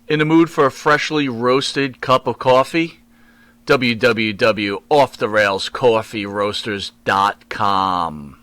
In the mood for a freshly roasted cup of coffee? www.offtherailscoffeeroasters.com.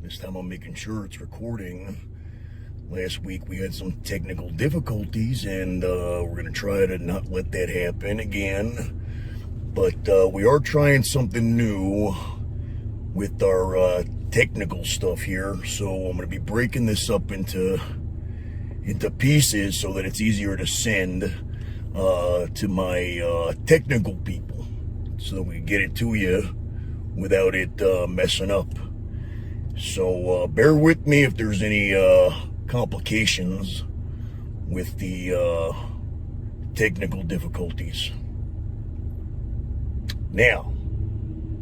This time I'm making sure it's recording. Last week we had some technical difficulties, and we're going to try to not let that happen again. But we are trying something new with our technical stuff here. So I'm going to be breaking this up into pieces so that it's easier to send to my technical people, so that we can get it to you without it messing up. So bear with me if there's any complications with the technical difficulties. Now,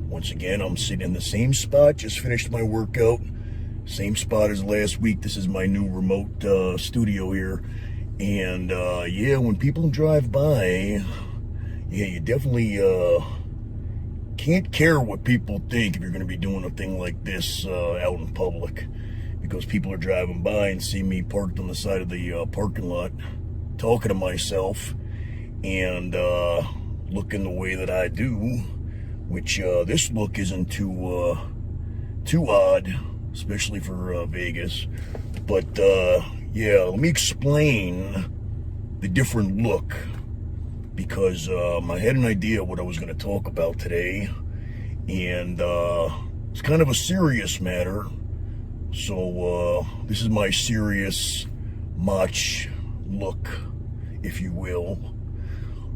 once again, I'm sitting in the same spot, just finished my workout. Same spot as last week. This is my new remote studio here. And yeah, when people drive by, yeah, you definitely can't care what people think if you're going to be doing a thing like this out in public, because people are driving by and see me parked on the side of the parking lot talking to myself and looking the way that I do, which this look isn't too odd, especially for Vegas. But yeah, let me explain the different look, because I had an idea what I was going to talk about today, and it's kind of a serious matter. So this is my serious Motch look, if you will.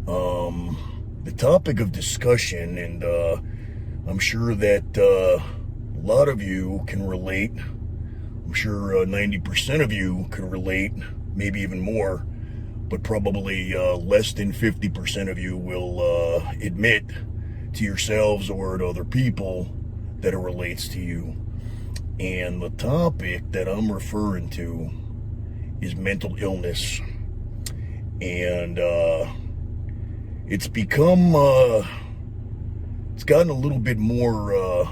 The topic of discussion, and I'm sure that a lot of you can relate. I'm sure 90% of you can relate, maybe even more. But probably less than 50% of you will admit to yourselves or to other people that it relates to you. And the topic that I'm referring to is mental illness. And it's become, it's gotten a little bit more of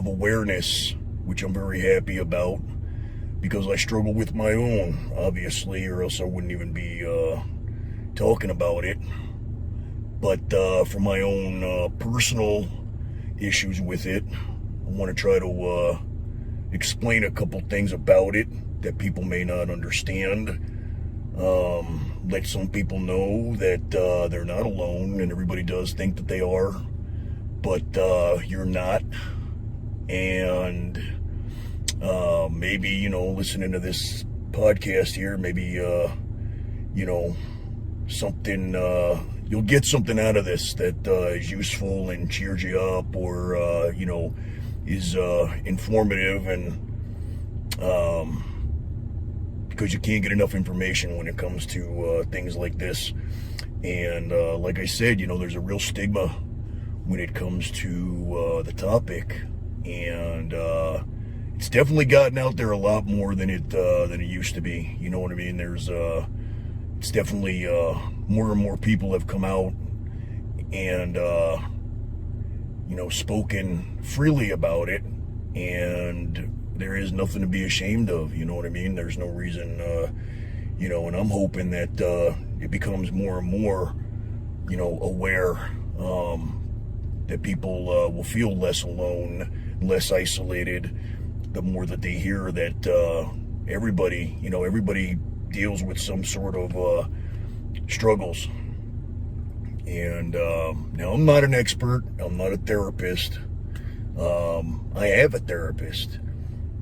awareness, which I'm very happy about, because I struggle with my own, obviously, or else I wouldn't even be talking about it. But for my own personal issues with it, I want to try to explain a couple things about it that people may not understand. Let some people know that they're not alone, and everybody does think that they are, but you're not. And maybe, you know, listening to this podcast here, maybe, you know, something, you'll get something out of this that is useful and cheers you up, or, you know, is informative, and because you can't get enough information when it comes to things like this. And like I said, you know, there's a real stigma when it comes to the topic, and it's definitely gotten out there a lot more than it used to be. You know what I mean? There's it's definitely more and more people have come out and you know, spoken freely about it, and there is nothing to be ashamed of. You know what I mean? There's no reason, you know, and I'm hoping that it becomes more and more, you know, aware, that people will feel less alone, less isolated, the more that they hear that everybody, you know, everybody deals with some sort of struggles. And now, I'm not an expert, I'm not a therapist. I have a therapist,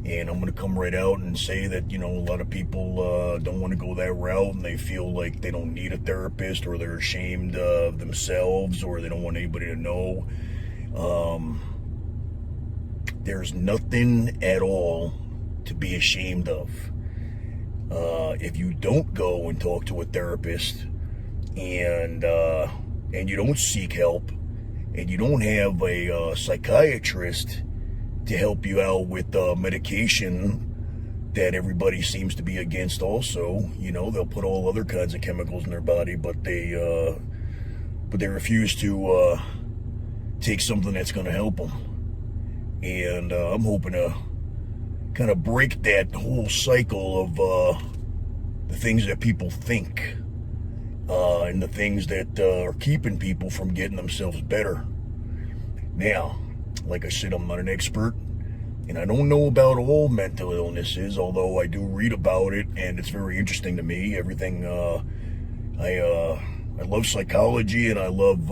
And I'm going to come right out and say that, you know, a lot of people don't want to go that route, and they feel like they don't need a therapist, or they're ashamed of themselves, or they don't want anybody to know. There's nothing at all to be ashamed of. If you don't go and talk to a therapist, and you don't seek help, and you don't have a psychiatrist to help you out with medication that everybody seems to be against also, you know, they'll put all other kinds of chemicals in their body, but they refuse to take something that's going to help them. And I'm hoping to kind of break that whole cycle of the things that people think, and the things that are keeping people from getting themselves better. Now, like I said, I'm not an expert, and I don't know about all mental illnesses, although I do read about it, and it's very interesting to me. Everything, I love psychology, and I love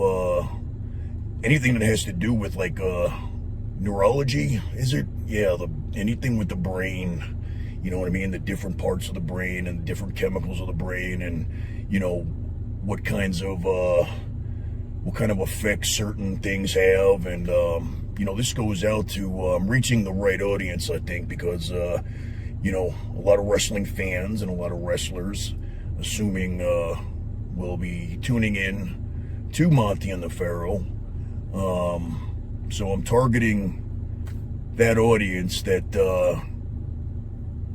anything that has to do with, like, neurology, is it? Yeah, anything with the brain, you know what I mean? The different parts of the brain and the different chemicals of the brain, and, you know, what kind of effects certain things have. And you know, this goes out to reaching the right audience, I think, because you know, a lot of wrestling fans and a lot of wrestlers, assuming, will be tuning in to Monty and the Pharaoh. So I'm targeting that audience that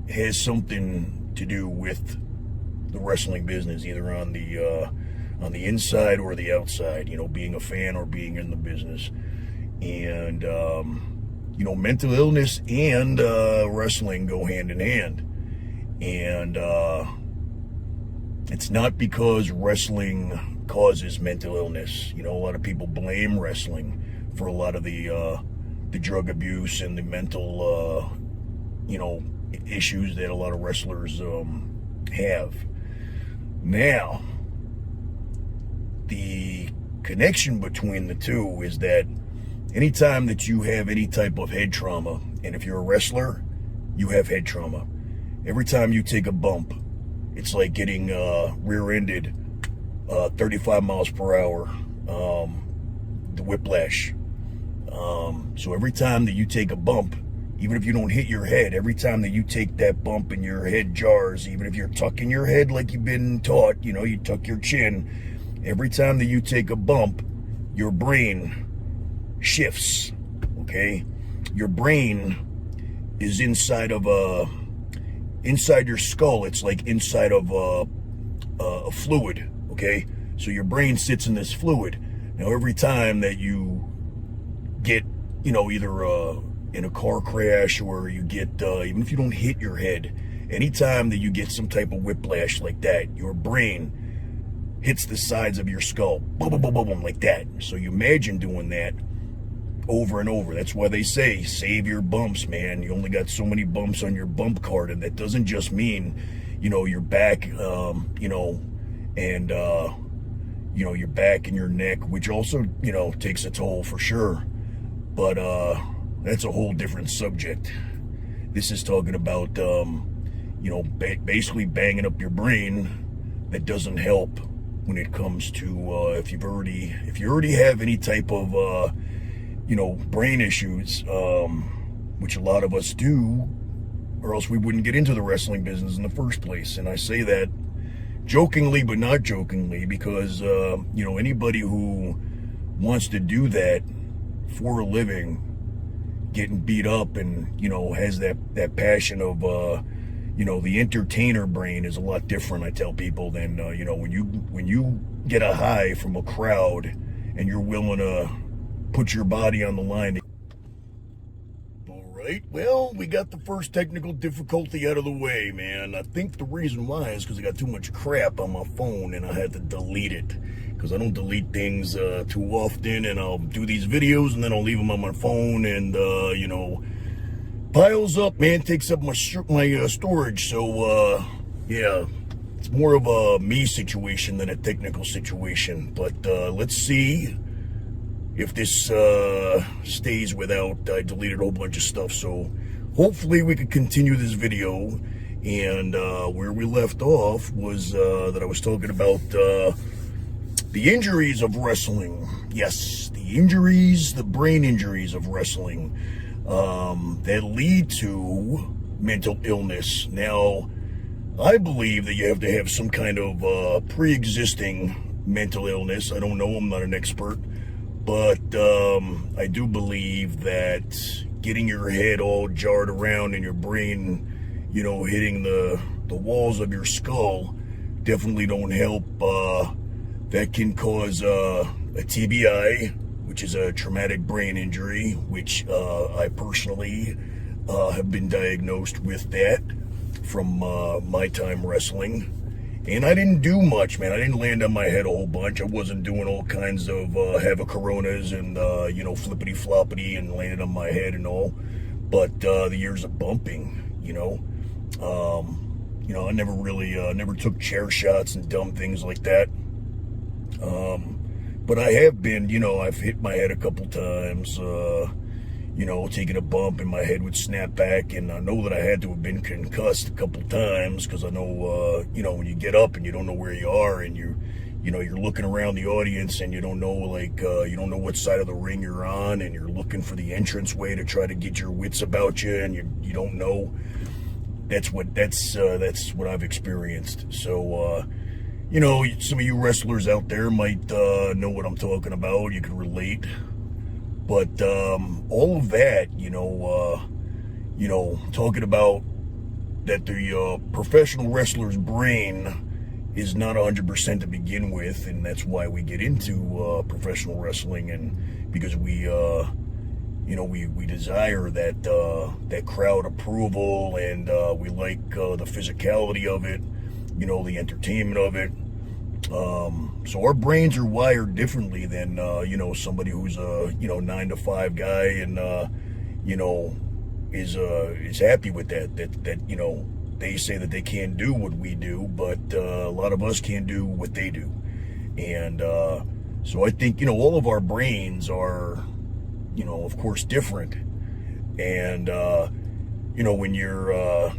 has something to do with the wrestling business, either on the inside or the outside, you know, being a fan or being in the business. And you know, mental illness and wrestling go hand in hand. And it's not because wrestling causes mental illness. You know, a lot of people blame wrestling for a lot of the drug abuse and the mental you know, issues that a lot of wrestlers have. Now, the connection between the two is that anytime that you have any type of head trauma, and if you're a wrestler, you have head trauma. Every time you take a bump, it's like getting rear-ended 35 miles per hour, the whiplash. So every time that you take a bump, even if you don't hit your head, every time that you take that bump and your head jars, even if you're tucking your head like you've been taught, you know, you tuck your chin, every time that you take a bump, your brain shifts, okay? Your brain is inside your skull. It's like inside of a fluid, okay? So your brain sits in this fluid. Now, every time that you get, you know, either in a car crash, or you get, even if you don't hit your head, anytime that you get some type of whiplash like that, your brain hits the sides of your skull, boom, boom, boom, boom, boom, like that. So you imagine doing that over and over. That's why they say, save your bumps, man. You only got so many bumps on your bump card, and that doesn't just mean, you know, your back, you know, and, you know, your back and your neck, which also, you know, takes a toll for sure. But, that's a whole different subject. This is talking about, you know, basically banging up your brain. That doesn't help when it comes to, if you already have any type of, you know, brain issues, which a lot of us do, or else we wouldn't get into the wrestling business in the first place. And I say that jokingly, but not jokingly, because, you know, anybody who wants to do that for a living, getting beat up, and, you know, has that passion of, you know, the entertainer brain is a lot different, I tell people, than, you know, when you get a high from a crowd and you're willing to put your body on the line. All right, well, we got the first technical difficulty out of the way, man. I think the reason why is because I got too much crap on my phone and I had to delete it. Because I don't delete things too often, and I'll do these videos and then I'll leave them on my phone, and you know, piles up, man, takes up my storage. So yeah, it's more of a me situation than a technical situation. But let's see if this stays without. I deleted a whole bunch of stuff, so hopefully we could continue this video. And where we left off was that I was talking about the injuries of wrestling. Yes, the injuries, the brain injuries of wrestling that lead to mental illness. Now, I believe that you have to have some kind of pre-existing mental illness. I don't know, I'm not an expert, but I do believe that getting your head all jarred around and your brain, you know, hitting the walls of your skull definitely don't help. That can cause a TBI, which is a traumatic brain injury, which I personally have been diagnosed with that from my time wrestling. And I didn't do much, man. I didn't land on my head a whole bunch. I wasn't doing all kinds of have coronas and, you know, flippity floppity and landed on my head and all. But the years of bumping, you know, I never really, never took chair shots and dumb things like that. But I have been, you know, I've hit my head a couple times, you know, taking a bump and my head would snap back. And I know that I had to have been concussed a couple times because I know, you know, when you get up and you don't know where you are and you know, you're looking around the audience and you don't know, like, you don't know what side of the ring you're on and you're looking for the entrance way to try to get your wits about you and you don't know. That's what I've experienced. So, you know, some of you wrestlers out there might know what I'm talking about. You can relate. But all of that, you know, talking about that the professional wrestler's brain is not 100% to begin with, and that's why we get into professional wrestling, and because we we desire that crowd approval, and we like the physicality of it, you know, the entertainment of it. So our brains are wired differently than, you know, somebody who's a, 9-to-5 guy and, is happy with that, you know, they say that they can't do what we do, but, a lot of us can't do what they do. And, so I think, you know, all of our brains are, you know, of course different. And, you know, when you're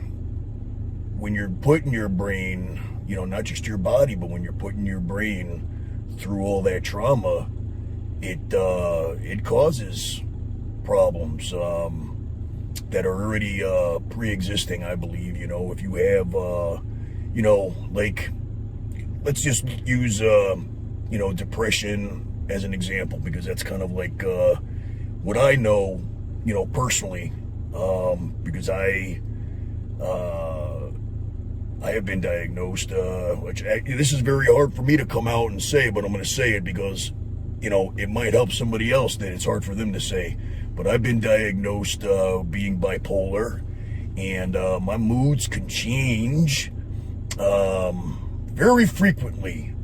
putting your brain, you know, not just your body, but when you're putting your brain through all that trauma, it causes problems that are already pre-existing, I believe. You know, if you have, you know, like, let's just use, you know, depression as an example, because that's kind of like what I know, you know, personally, because I have been diagnosed, which this is very hard for me to come out and say, but I'm going to say it because, you know, it might help somebody else that it's hard for them to say. But I've been diagnosed being bipolar, and my moods can change very frequently,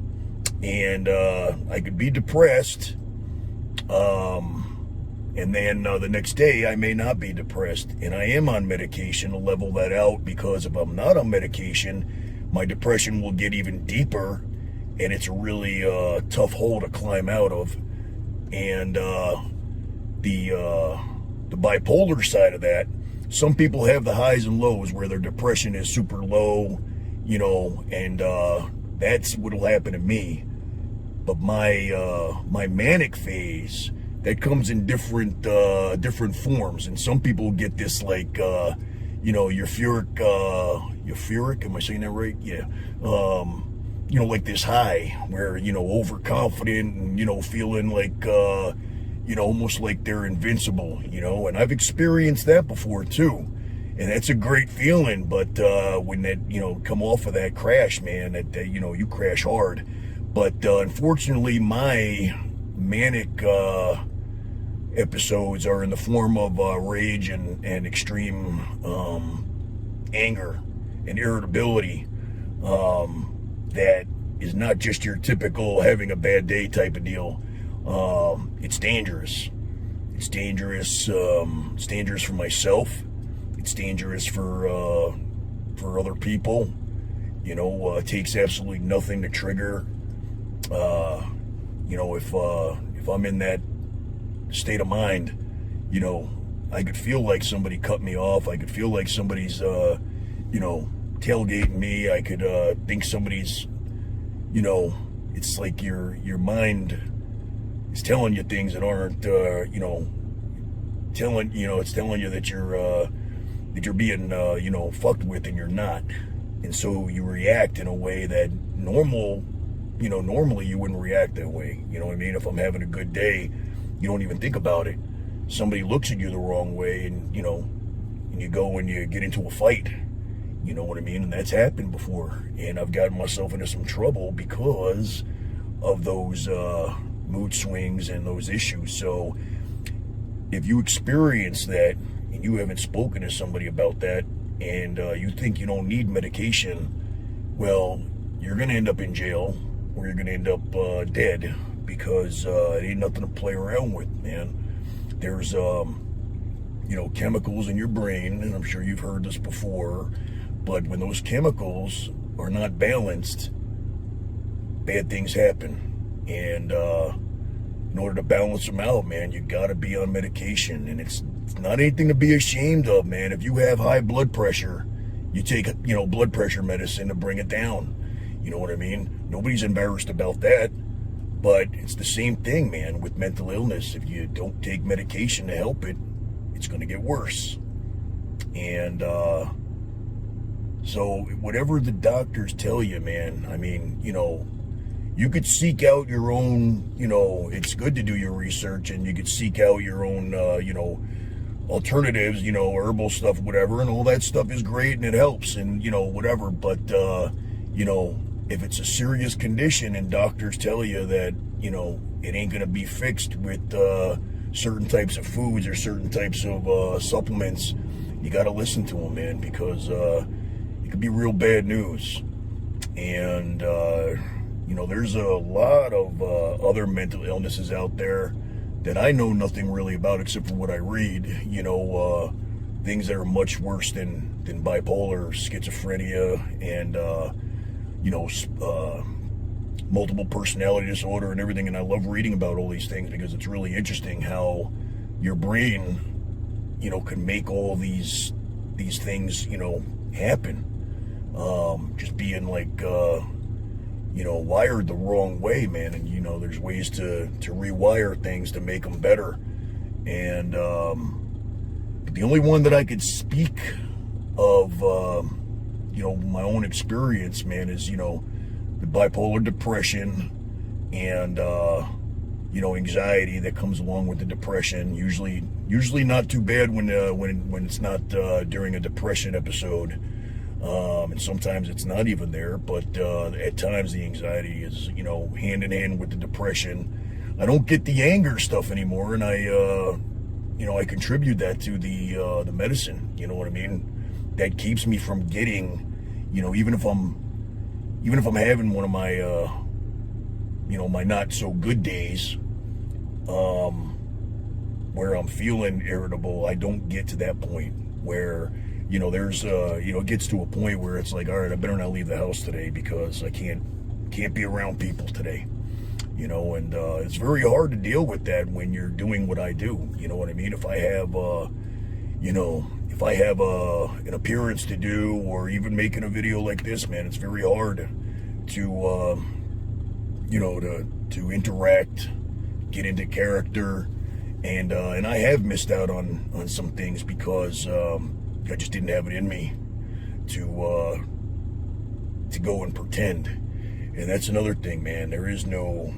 and I could be depressed, and then the next day I may not be depressed, and I am on medication to level that out, because if I'm not on medication, my depression will get even deeper, and it's a really tough hole to climb out of. And the bipolar side of that, some people have the highs and lows where their depression is super low, you know, and that's what'll happen to me. But my manic phase, that comes in different forms, and some people get this, like, you know, euphoric, am I saying that right? Yeah. You know, like this high where, you know, overconfident and, you know, feeling like, you know, almost like they're invincible, you know, and I've experienced that before too. And that's a great feeling, but when that, you know, come off of that crash, man, that you know, you crash hard. But unfortunately, my manic episodes are in the form of rage and extreme anger and irritability. That is not just your typical having a bad day type of deal. It's dangerous. It's dangerous. It's dangerous for myself. It's dangerous for other people. You know, it takes absolutely nothing to trigger. You know, if I'm in that state of mind, you know, I could feel like somebody cut me off. I could feel like somebody's, tailgating me. I could think somebody's, it's like your mind is telling you things that aren't, it's telling you that you're being, fucked with, and you're not. And so you react in a way that normally you wouldn't react that way. You know what I mean? If I'm having a good day, you don't even think about it. Somebody looks at you the wrong way, and you go and you get into a fight. You know what I mean? And that's happened before. And I've gotten myself into some trouble because of those mood swings and those issues. So if you experience that and you haven't spoken to somebody about that, and you think you don't need medication, well, you're going to end up in jail, or you're going to end up dead, because it ain't nothing to play around with, man. There's, chemicals in your brain, and I'm sure you've heard this before, but when those chemicals are not balanced, bad things happen. And in order to balance them out, man, you got to be on medication. And it's not anything to be ashamed of, man. If you have high blood pressure, you take, blood pressure medicine to bring it down. You know what I mean? Nobody's embarrassed about that. But it's the same thing, man, with mental illness. If you don't take medication to help it, it's going to get worse. And so whatever the doctors tell you, man, I mean, you could seek out your own, it's good to do your research, and you could seek out your own, alternatives, herbal stuff, whatever, and all that stuff is great, and it helps, and, whatever. But, if it's a serious condition and doctors tell you that, it ain't going to be fixed with certain types of foods or certain types of supplements, you got to listen to them, man, because it could be real bad news. And, there's a lot of other mental illnesses out there that I know nothing really about except for what I read, things that are much worse than bipolar, schizophrenia, and, multiple personality disorder and everything. And I love reading about all these things because it's really interesting how your brain, can make all these things, happen. Just being like, wired the wrong way, man. And, there's ways to rewire things to make them better. And the only one that I could speak of, my own experience, man, is, the bipolar depression and, anxiety that comes along with the depression. Usually not too bad when it's not during a depression episode. And sometimes it's not even there, but at times the anxiety is, hand in hand with the depression. I don't get the anger stuff anymore, and I contribute that to the medicine. You know what I mean? That keeps me from getting, even if I'm having one of my, my not so good days, where I'm feeling irritable, I don't get to that point where, there's, it gets to a point where it's like, all right, I better not leave the house today because I can't be around people today, and it's very hard to deal with that when you're doing what I do. You know what I mean? If I have, an appearance to do, or even making a video like this, man, it's very hard to, to interact, get into character, and I have missed out on some things because, I just didn't have it in me to go and pretend. And that's another thing, man. There is no,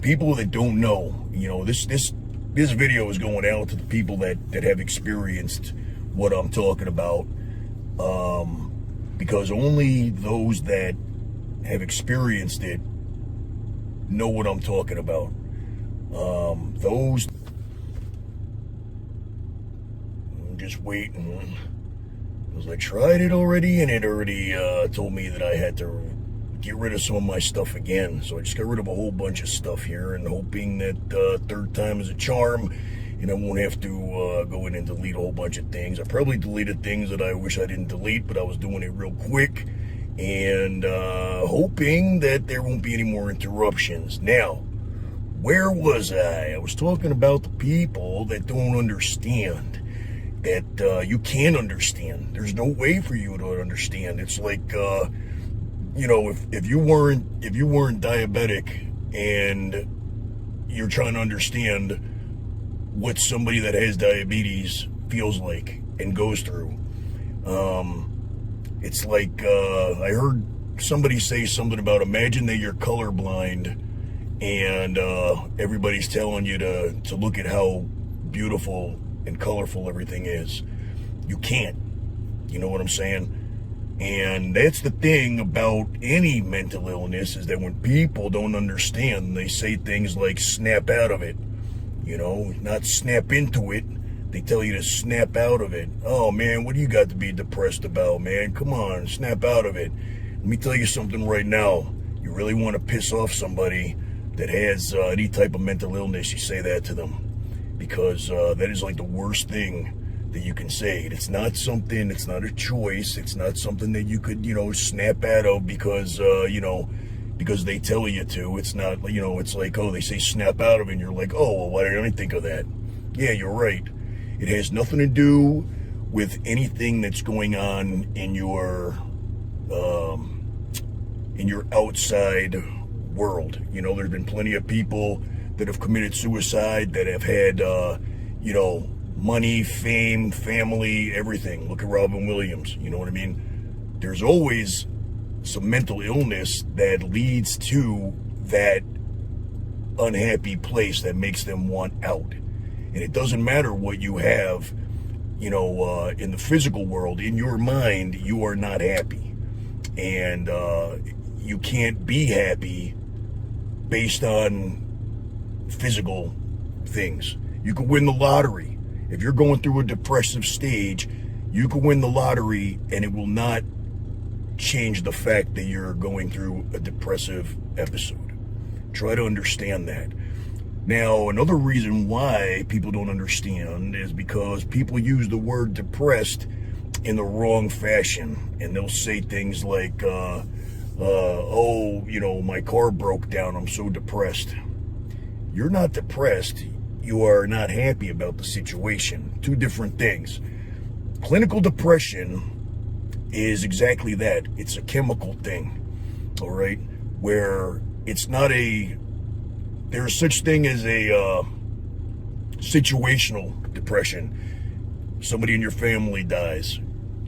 people that don't know, this video is going out to the people that have experienced what I'm talking about, because only those that have experienced it know what I'm talking about. I'm just waiting, because I tried it already, and it already told me that I had to get rid of some of my stuff again. So I just got rid of a whole bunch of stuff here, and hoping that third time is a charm, and I won't have to go in and delete a whole bunch of things. I probably deleted things that I wish I didn't delete, but I was doing it real quick, and hoping that there won't be any more interruptions. Now, Where was I? I was talking about the people that don't understand, that you can't understand. There's no way for you to understand. It's like, if you weren't diabetic and you're trying to understand what somebody that has diabetes feels like and goes through. It's like, I heard somebody say something about, imagine that you're colorblind and everybody's telling you to look at how beautiful and colorful everything is. You can't. You know what I'm saying? And that's the thing about any mental illness, is that when people don't understand, they say things like snap out of it. Not snap into it. They tell you to snap out of it. Oh man, what do you got to be depressed about, man? Come on, snap out of it. Let me tell you something right now. You really want to piss off somebody that has any type of mental illness, you say that to them. Because that is like the worst thing that you can say. It's not a choice. It's not something that you could, snap out of because they tell you to. It's not, it's like, oh, they say snap out of it, and you're like, oh, well, why didn't I think of that? Yeah, you're right. It has nothing to do with anything that's going on in your outside world. There's been plenty of people that have committed suicide, that have had, money, fame, family, everything. Look at Robin Williams. You know what I mean? There's always some mental illness that leads to that unhappy place that makes them want out. And it doesn't matter what you have, in the physical world. In your mind, you are not happy. And you can't be happy based on physical things. You could win the lottery. If you're going through a depressive stage, you could win the lottery and it will not change the fact that you're going through a depressive episode. Try to understand that. Now, another reason why people don't understand is because people use the word depressed in the wrong fashion. And they'll say things like, my car broke down, I'm so depressed. You're not depressed. You are not happy about the situation. Two different things. Clinical depression is exactly that. It's a chemical thing, all right? Where it's not there's such thing as a situational depression. Somebody in your family dies.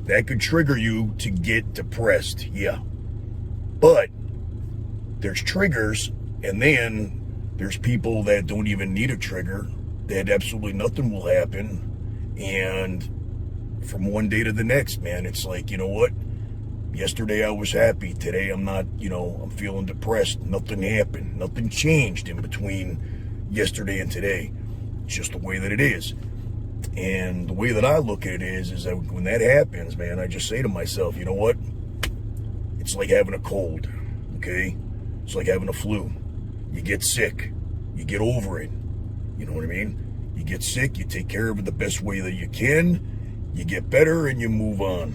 That could trigger you to get depressed, yeah. But there's triggers, and then there's people that don't even need a trigger, that absolutely nothing will happen, and from one day to the next, man, it's like, you know what? Yesterday I was happy. Today I'm not, I'm feeling depressed. Nothing happened. Nothing changed in between yesterday and today. It's just the way that it is. And the way that I look at it is that when that happens, man, I just say to myself, you know what? It's like having a cold, okay? It's like having a flu. You get sick. You get over it. You know what I mean? You get sick. You take care of it the best way that you can. You get better and you move on.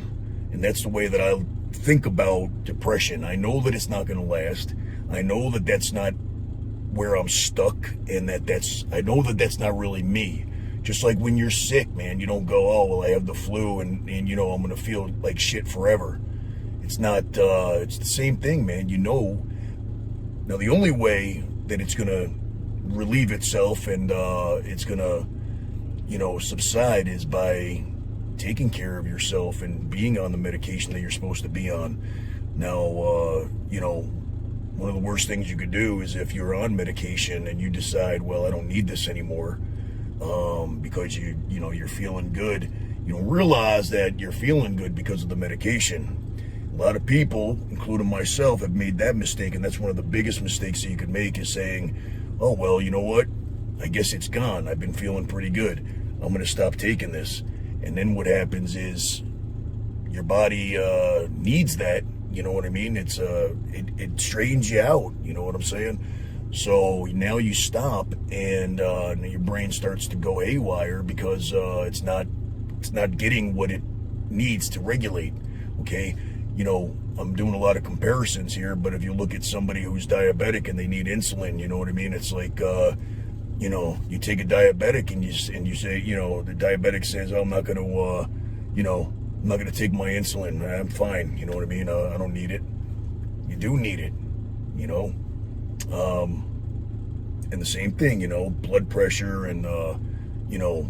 And that's the way that I think about depression. I know that it's not going to last. I know that that's not where I'm stuck, and I know that that's not really me. Just like when you're sick, man, you don't go, oh, well, I have the flu and I'm going to feel like shit forever. It's not, it's the same thing, man. Now the only way that it's going to relieve itself and it's going to, subside is by taking care of yourself and being on the medication that you're supposed to be on. Now, one of the worst things you could do is if you're on medication and you decide, well, I don't need this anymore, because you're feeling good. You don't realize that you're feeling good because of the medication. A lot of people, including myself, have made that mistake, and that's one of the biggest mistakes that you could make, is saying, oh, well, you know what? I guess it's gone. I've been feeling pretty good. I'm going to stop taking this. And then what happens is your body needs that. You know what I mean? It strains you out. You know what I'm saying? So now you stop, and your brain starts to go haywire because it's not getting what it needs to regulate. Okay, I'm doing a lot of comparisons here, but if you look at somebody who's diabetic and they need insulin, you know what I mean? It's like, you know, you take a diabetic and you say, you know, the diabetic says, oh, I'm not going to, you know, I'm not going to take my insulin. I'm fine. You know what I mean? I don't need it. You do need it, you know? And the same thing, you know, blood pressure and, you know,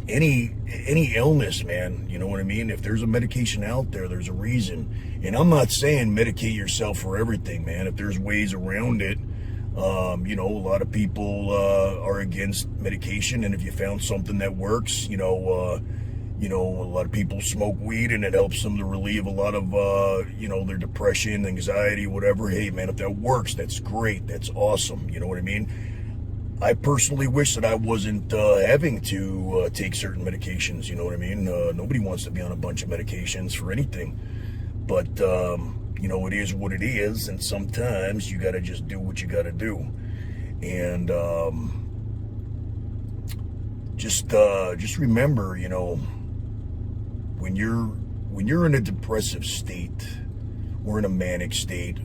any illness, man, you know what I mean? If there's a medication out there, there's a reason. And I'm not saying medicate yourself for everything, man. If there's ways around it, you know, a lot of people are against medication, and if you found something that works, you know, a lot of people smoke weed and it helps them to relieve a lot of, you know, their depression, anxiety, whatever. Hey, man, if that works, that's great. That's awesome. You know what I mean? I personally wish that I wasn't having to take certain medications. You know what I mean? Nobody wants to be on a bunch of medications for anything. But, you know, it is what it is. And sometimes you got to just do what you got to do. And just remember, you know, when you're in a depressive state or in a manic state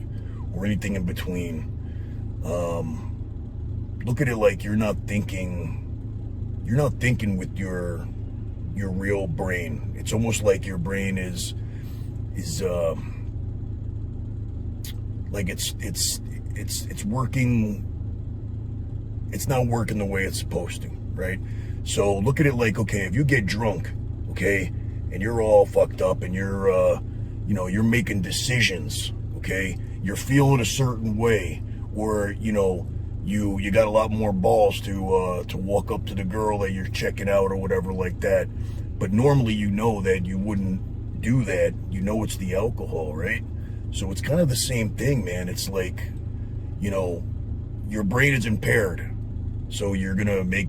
or anything in between, look at it like you're not thinking with your real brain. It's almost like your brain is like it's working. It's not working the way it's supposed to, right? So look at it like, okay, if you get drunk, okay, and you're all fucked up and you're, you know, you're making decisions, okay, you're feeling a certain way, or, you know, you got a lot more balls to walk up to the girl that you're checking out or whatever like that. But normally, you know that you wouldn't do that. You know it's the alcohol, right? So it's kind of the same thing, man. It's like, you know, your brain is impaired. So you're going to make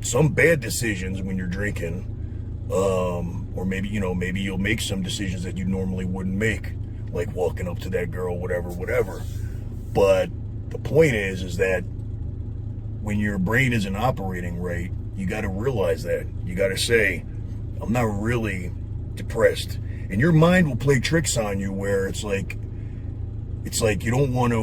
some bad decisions when you're drinking. Or maybe, you know, maybe you'll make some decisions that you normally wouldn't make, like walking up to that girl, whatever. But the point is that when your brain isn't operating right, you got to realize that. You got to say, I'm not really depressed. And your mind will play tricks on you where it's like you don't want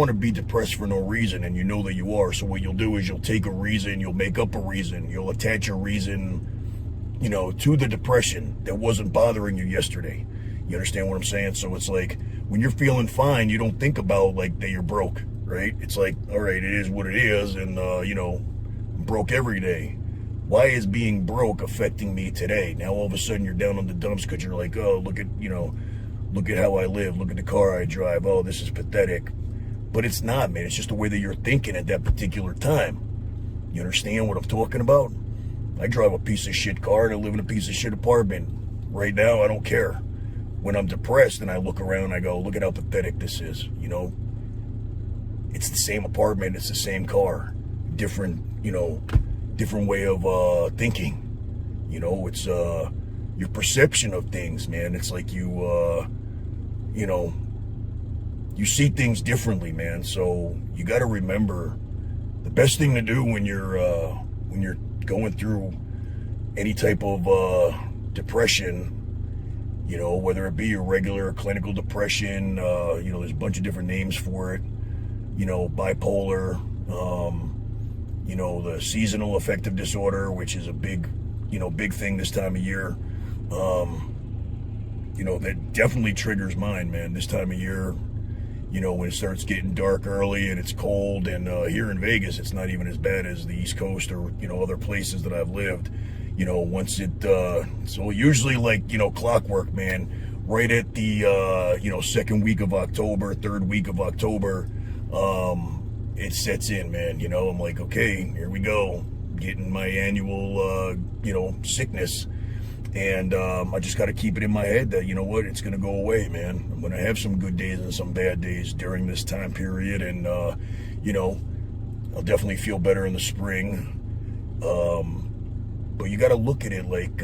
to be depressed for no reason, and you know that you are. So what you'll do is you'll take a reason, you'll make up a reason, you'll attach a reason, you know, to the depression that wasn't bothering you yesterday. You understand what I'm saying? So it's like, when you're feeling fine, you don't think about like that you're broke, right? It's like, all right, it is what it is, and you know, I'm broke every day. Why is being broke affecting me today? Now all of a sudden you're down on the dumps because you're like, oh, look at how I live, look at the car I drive, oh, this is pathetic. But it's not, man. It's just the way that you're thinking at that particular time. You understand what I'm talking about? I drive a piece of shit car and I live in a piece of shit apartment. Right now, I don't care. When I'm depressed and I look around, I go, look at how pathetic this is, you know? It's the same apartment, it's the same car. Different way of thinking. You know, it's your perception of things, man. It's like you know, you see things differently, man. So you got to remember, the best thing to do when you're going through any type of depression, you know, whether it be your regular clinical depression, you know, there's a bunch of different names for it, you know, bipolar, you know, the seasonal affective disorder, which is a big thing this time of year. You know, that definitely triggers mine, man, this time of year. You know, when it starts getting dark early and it's cold, and here in Vegas, it's not even as bad as the East Coast or, you know, other places that I've lived. You know, once it, so usually like, you know, clockwork, man, right at the, you know, second week of October, third week of October, it sets in, man. You know, I'm like, okay, here we go, getting my annual, you know, sickness. And I just got to keep it in my head that, you know what, it's going to go away, man. I'm going to have some good days and some bad days during this time period. And, you know, I'll definitely feel better in the spring. But you got to look at it like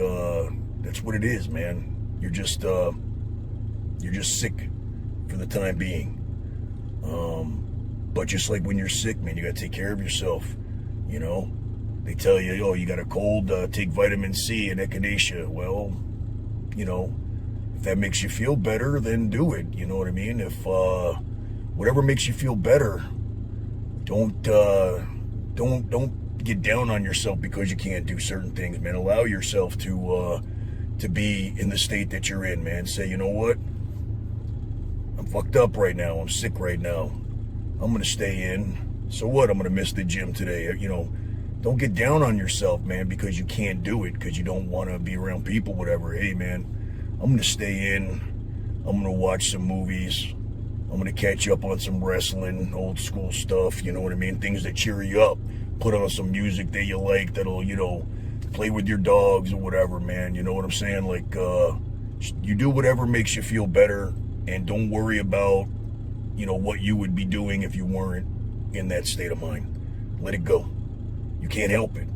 that's what it is, man. You're just sick for the time being. But just like when you're sick, man, you got to take care of yourself, you know. They tell you, oh, you got a cold, take vitamin C and echinacea. Well, you know, if that makes you feel better, then do it. You know what I mean? If whatever makes you feel better, don't get down on yourself because you can't do certain things, man. Allow yourself to be in the state that you're in, man. Say, you know what? I'm fucked up right now. I'm sick right now. I'm gonna stay in. So what? I'm gonna miss the gym today. You know, don't get down on yourself, man, because you can't do it, because you don't want to be around people, whatever. Hey, man, I'm gonna stay in. I'm gonna watch some movies. I'm gonna catch up on some wrestling, old school stuff. You know what I mean? Things that cheer you up. Put on some music that you like that'll, you know, play with your dogs or whatever, man. You know what I'm saying? Like, you do whatever makes you feel better, and don't worry about, you know, what you would be doing if you weren't in that state of mind. Let it go. You can't help it.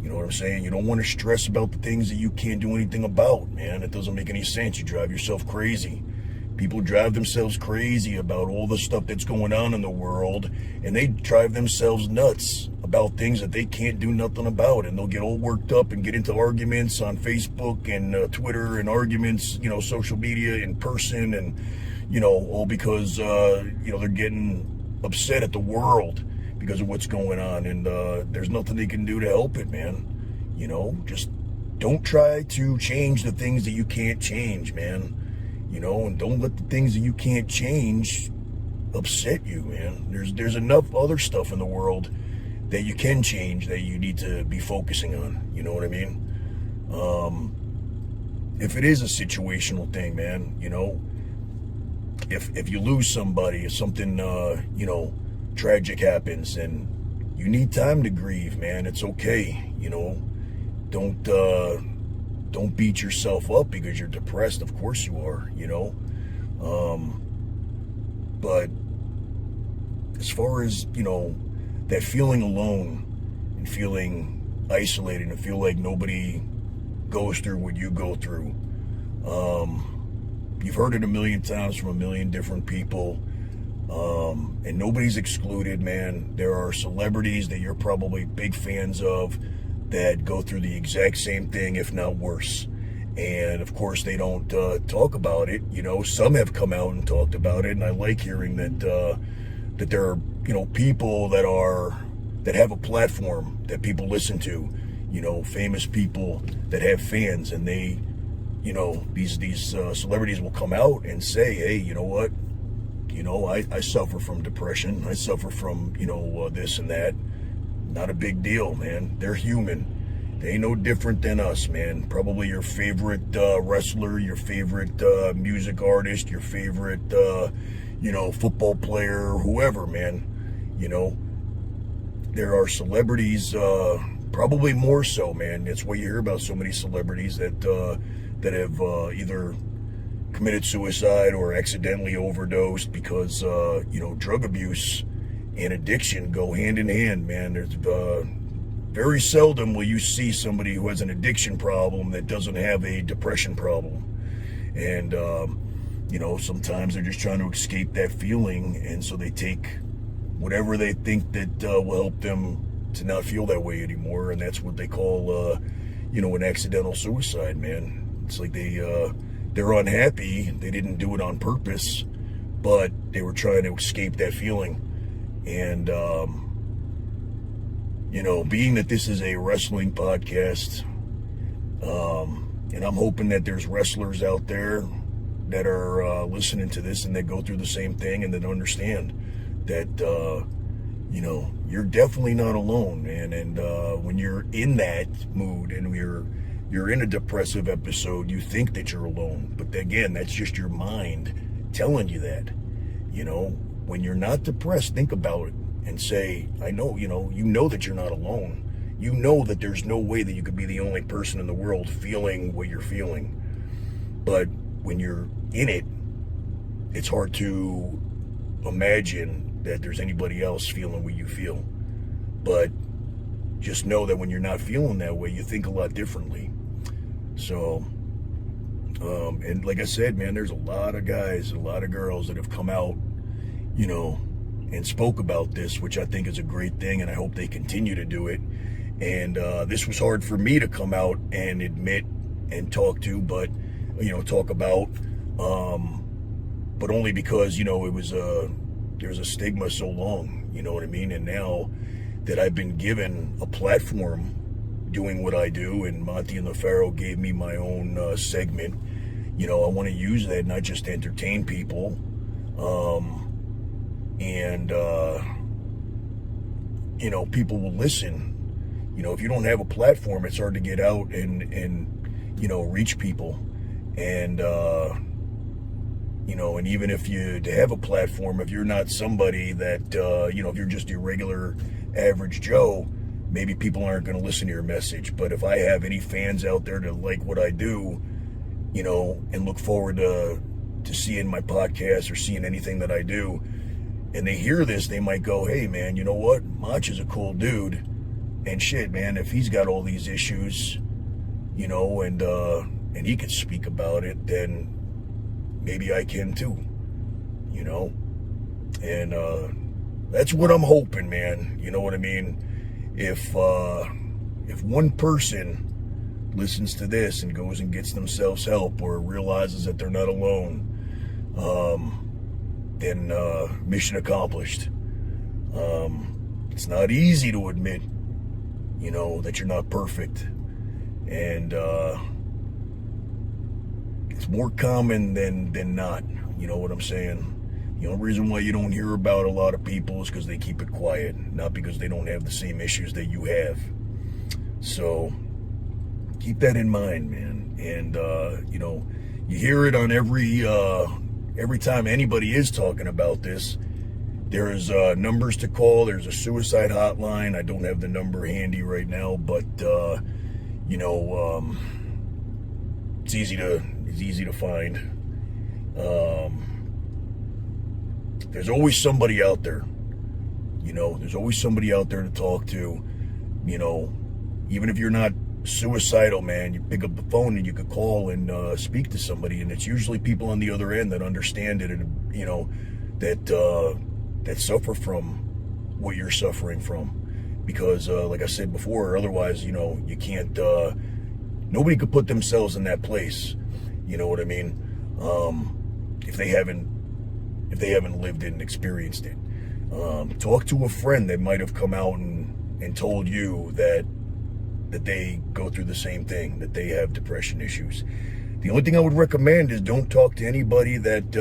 You know what I'm saying? You don't want to stress about the things that you can't do anything about, man. It doesn't make any sense. You drive yourself crazy. People drive themselves crazy about all the stuff that's going on in the world, and they drive themselves nuts about things that they can't do nothing about, and they'll get all worked up and get into arguments on Facebook and Twitter, and arguments, you know, social media, in person, and, you know, all because, you know, they're getting upset at the world because of what's going on, and there's nothing they can do to help it, man. You know, just don't try to change the things that you can't change, man. You know, and don't let the things that you can't change upset you, man. There's enough other stuff in the world that you can change that you need to be focusing on. You know what I mean? If it is a situational thing, man, you know, if you lose somebody, if something, you know, tragic happens, and you need time to grieve, man, it's okay. You know, don't beat yourself up because you're depressed. Of course you are, you know. But as far as, you know, that feeling alone and feeling isolated and feel like nobody goes through what you go through, you've heard it a million times from a million different people, and nobody's excluded, man. There are celebrities that you're probably big fans of that go through the exact same thing, if not worse. And of course they don't talk about it. You know, some have come out and talked about it, and I like hearing that that there are, you know, people that have a platform that people listen to, you know, famous people that have fans, and they, you know, these celebrities will come out and say, hey, you know what, you know, I suffer from depression, I suffer from, you know, this and that. Not a big deal, man. They're human. They ain't no different than us, man. Probably your favorite wrestler, your favorite music artist, your favorite, you know, football player, whoever, man. You know, there are celebrities, probably more so, man. That's why you hear about so many celebrities that have either committed suicide or accidentally overdosed because, you know, drug abuse and addiction go hand in hand, man. There's very seldom will you see somebody who has an addiction problem that doesn't have a depression problem. And, you know, sometimes they're just trying to escape that feeling, and so they take whatever they think that will help them to not feel that way anymore, and that's what they call, you know, an accidental suicide, man. It's like they're unhappy. They didn't do it on purpose, but they were trying to escape that feeling. And, you know, being that this is a wrestling podcast, and I'm hoping that there's wrestlers out there that are listening to this and that go through the same thing and that understand that, you know, you're definitely not alone, man. And when you're in that mood and you're in a depressive episode, you think that you're alone. But again, that's just your mind telling you that. You know, when you're not depressed, think about it and say, I know, you know that you're not alone. You know that there's no way that you could be the only person in the world feeling what you're feeling. But when you're in it, it's hard to imagine that there's anybody else feeling what you feel. But just know that when you're not feeling that way, you think a lot differently. So, and like I said, man, there's a lot of guys, a lot of girls that have come out, you know, and spoke about this, which I think is a great thing, and I hope they continue to do it. And this was hard for me to come out and admit and talk to, but talk about, but only because, it was there's a stigma so long, you know what I mean? And now that I've been given a platform doing what I do, and Monty and the Pharaoh gave me my own segment, I want to use that not just to entertain people, and people will listen. If you don't have a platform, it's hard to get out and reach people. And, and even if you have a platform, if you're not somebody that, if you're just your regular average Joe, maybe people aren't going to listen to your message. But if I have any fans out there that like what I do, and look forward to seeing my podcast or seeing anything that I do, and they hear this, they might go, hey, man, you know what? Motch is a cool dude. And shit, man, if he's got all these issues, and he could speak about it, then maybe I can too, And that's what I'm hoping, man. You know what I mean? If one person listens to this and goes and gets themselves help or realizes that they're not alone, then mission accomplished. It's not easy to admit, that you're not perfect. And it's more common than not. You know what I'm saying? The only reason why you don't hear about a lot of people is because they keep it quiet, not because they don't have the same issues that you have. So keep that in mind, man. And you hear it on every time anybody is talking about this. There's numbers to call. There's a suicide hotline. I don't have the number handy right now, but it's easy to find. There's always somebody out there. There's always somebody out there to talk to. Even if you're not suicidal, man, you pick up the phone and you could call and speak to somebody, and it's usually people on the other end that understand it, and that suffer from what you're suffering from. Because like I said before, otherwise, you can't, nobody could put themselves in that place. You know what I mean? If they haven't lived it and experienced it. Talk to a friend that might have come out and told you that they go through the same thing, that they have depression issues. The only thing I would recommend is don't talk to anybody that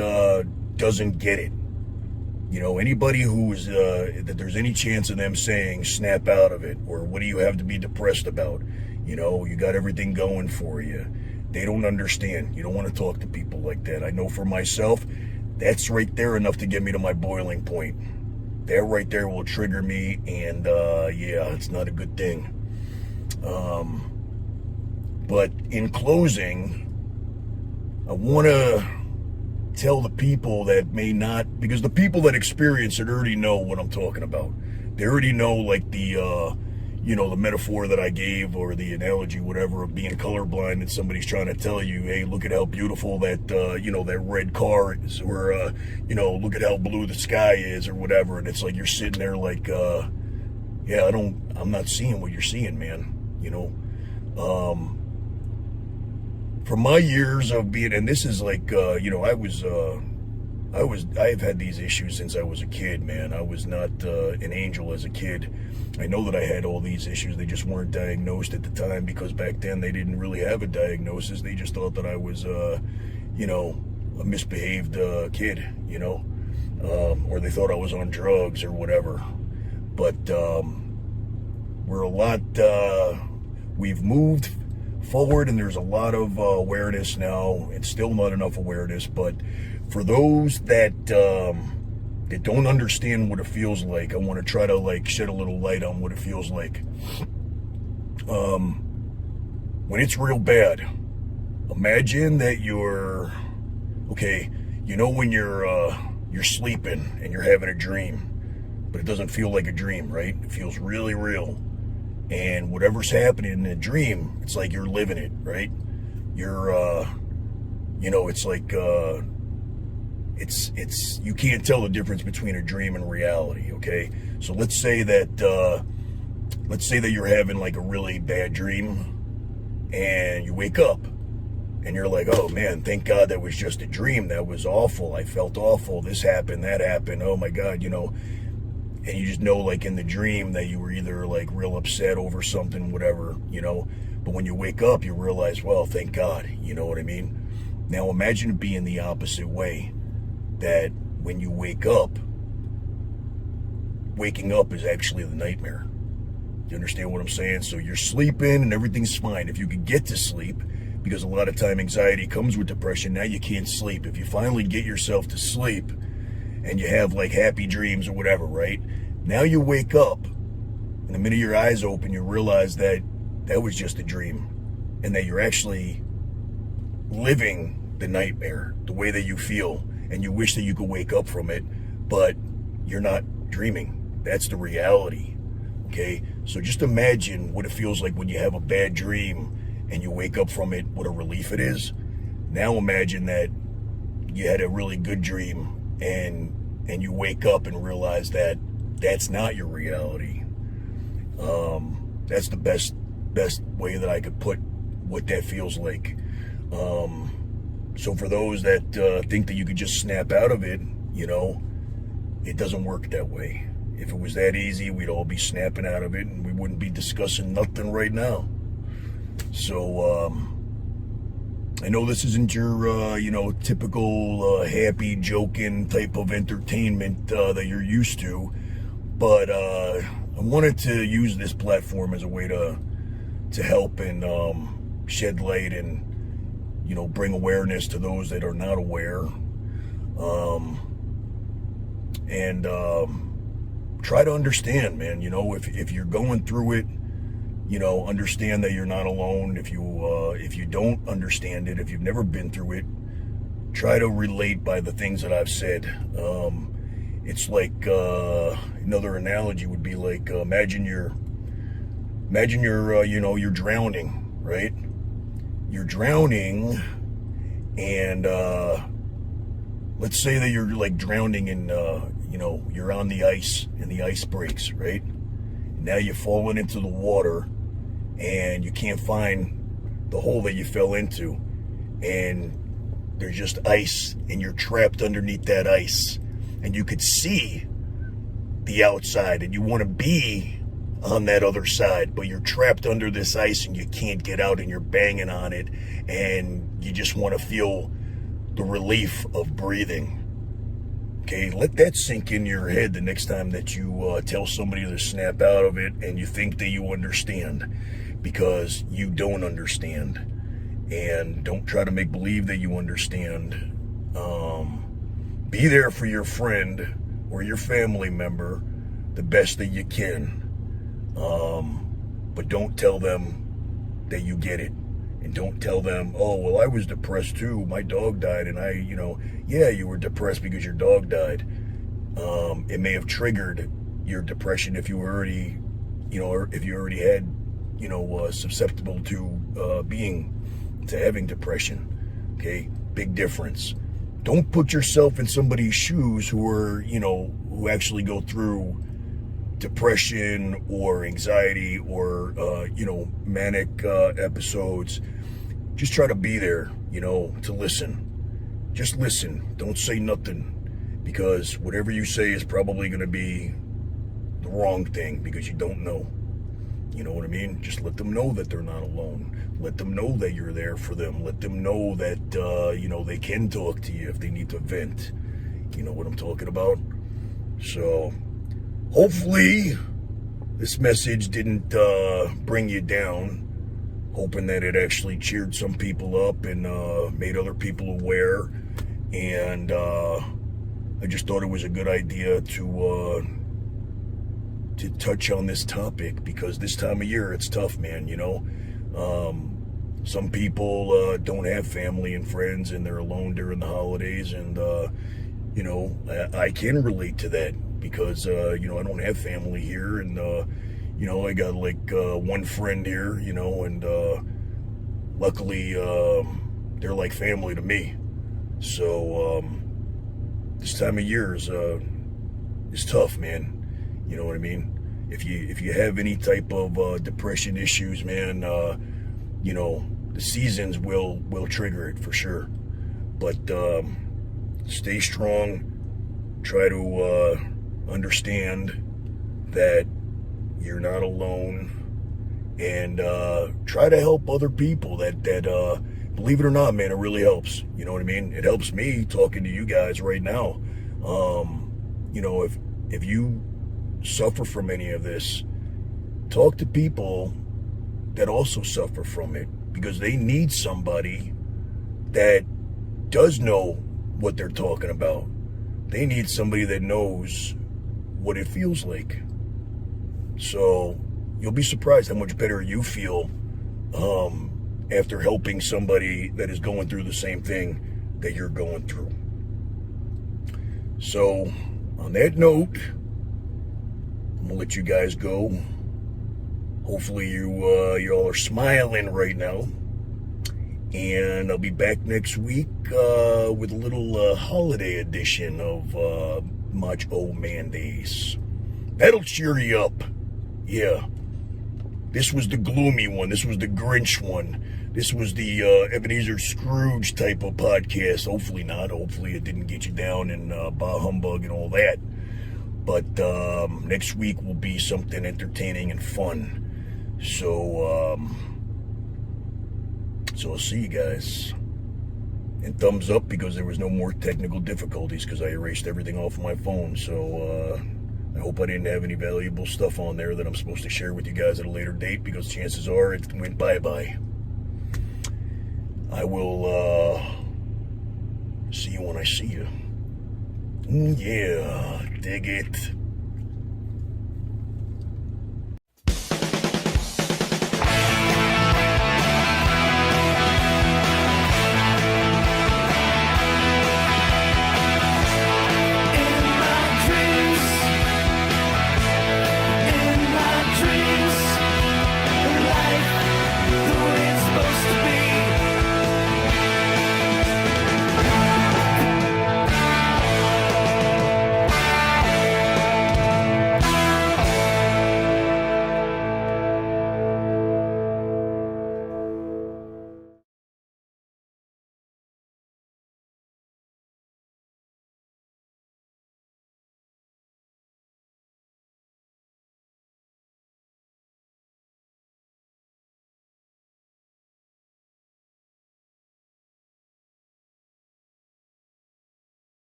doesn't get it. Anybody who's that there's any chance of them saying snap out of it, or what do you have to be depressed about? You got everything going for you. They don't understand. You don't want to talk to people like that. I know for myself, that's right there enough to get me to my boiling point. That right there will trigger me, and yeah, it's not a good thing. But in closing, I want to tell the people that may not, because the people that experience it already know what I'm talking about. They already know, like, the the metaphor that I gave, or the analogy, whatever, of being colorblind, and somebody's trying to tell you, hey, look at how beautiful that, that red car is, or, look at how blue the sky is, or whatever. And it's like you're sitting there like, yeah, I'm not seeing what you're seeing, man. From my years of being, and this is like, I've had these issues since I was a kid, man. I was not an angel as a kid. I know that I had all these issues. They just weren't diagnosed at the time, because back then they didn't really have a diagnosis. They just thought that I was, a misbehaved kid, or they thought I was on drugs or whatever. But we've moved forward, and there's a lot of awareness now. It's still not enough awareness, but for those that don't understand what it feels like, I want to try to shed a little light on what it feels like. When it's real bad, imagine that you're when you're sleeping and you're having a dream, but it doesn't feel like a dream, right? It feels really real. And whatever's happening in the dream, it's like you're living it, right? You're, it's like, you can't tell the difference between a dream and reality, okay? So let's say that you're having like a really bad dream, and you wake up, and you're like, oh man, thank God that was just a dream. That was awful. I felt awful. This happened, that happened. Oh my God, and you just know, like, in the dream that you were either like real upset over something, whatever, but when you wake up, you realize, well, thank God, you know what I mean? Now imagine it being the opposite way, that when you wake up, waking up is actually the nightmare. You understand what I'm saying? So you're sleeping and everything's fine. If you could get to sleep, because a lot of time anxiety comes with depression, now you can't sleep. If you finally get yourself to sleep and you have like happy dreams or whatever, right? Now you wake up, and the minute your eyes open, you realize that that was just a dream, and that you're actually living the nightmare the way that you feel, and you wish that you could wake up from it, but you're not dreaming. That's the reality. Okay, so just imagine what it feels like when you have a bad dream and you wake up from it, what a relief it is. Now imagine that you had a really good dream and you wake up and realize that that's not your reality. That's the best way that I could put what that feels like. So for those that think that you could just snap out of it, it doesn't work that way. If it was that easy, we'd all be snapping out of it and we wouldn't be discussing nothing right now. So, I know this isn't your, typical happy, joking type of entertainment that you're used to, but I wanted to use this platform as a way to help and shed light and, bring awareness to those that are not aware. And try to understand, man, if you're going through it, understand that you're not alone. If you don't understand it, if you've never been through it, try to relate by the things that I've said. It's like, another analogy would be like, imagine you're drowning, right? You're drowning, and let's say that you're like drowning in, you're on the ice and the ice breaks, right? Now you've fallen into the water and you can't find the hole that you fell into, and there's just ice and you're trapped underneath that ice, and you could see the outside and you want to be on that other side, but you're trapped under this ice and you can't get out, and you're banging on it, and you just want to feel the relief of breathing. Okay, let that sink in your head the next time that you tell somebody to snap out of it and you think that you understand, because you don't understand. And don't try to make believe that you understand. Be there for your friend or your family member the best that you can. But don't tell them that you get it. And don't tell them, oh, well, I was depressed too. My dog died, and yeah, you were depressed because your dog died. It may have triggered your depression if you were already, if you already had, susceptible to having depression. Okay, big difference. Don't put yourself in somebody's shoes who actually go through depression or anxiety or manic episodes. Just try to be there, to listen. Just listen. Don't say nothing, because whatever you say is probably going to be the wrong thing, because you don't know. You know what I mean? Just let them know that they're not alone. Let them know that you're there for them. Let them know that they can talk to you if they need to vent. You know what I'm talking about? So hopefully this message didn't bring you down. Hoping that it actually cheered some people up and made other people aware. And I just thought it was a good idea to touch on this topic, because this time of year it's tough, man. Some people don't have family and friends, and they're alone during the holidays, and I can relate to that, because I don't have family here, and I got like one friend here, and luckily they're like family to me. So this time of year is tough, man. You know what I mean? If you have any type of depression issues, man, the seasons will trigger it for sure. But stay strong. Try to understand that you're not alone, and try to help other people. That believe it or not, man, it really helps. You know what I mean? It helps me talking to you guys right now. You know, if you suffer from any of this, talk to people that also suffer from it, because they need somebody that does know what they're talking about. They need somebody that knows what it feels like. So you'll be surprised how much better you feel after helping somebody that is going through the same thing that you're going through. So on that note, I'm gonna let you guys go. Hopefully you all are smiling right now. And I'll be back next week with a little holiday edition of Motch-0-Mandays. That'll cheer you up. Yeah. This was the gloomy one. This was the Grinch one. This was the Ebenezer Scrooge type of podcast. Hopefully not. Hopefully it didn't get you down in bah humbug and all that. But next week will be something entertaining and fun. So I'll see you guys. And thumbs up, because there was no more technical difficulties, because I erased everything off my phone. So I hope I didn't have any valuable stuff on there that I'm supposed to share with you guys at a later date, because chances are it went bye-bye. I will see you when I see you. Yeah, dig it.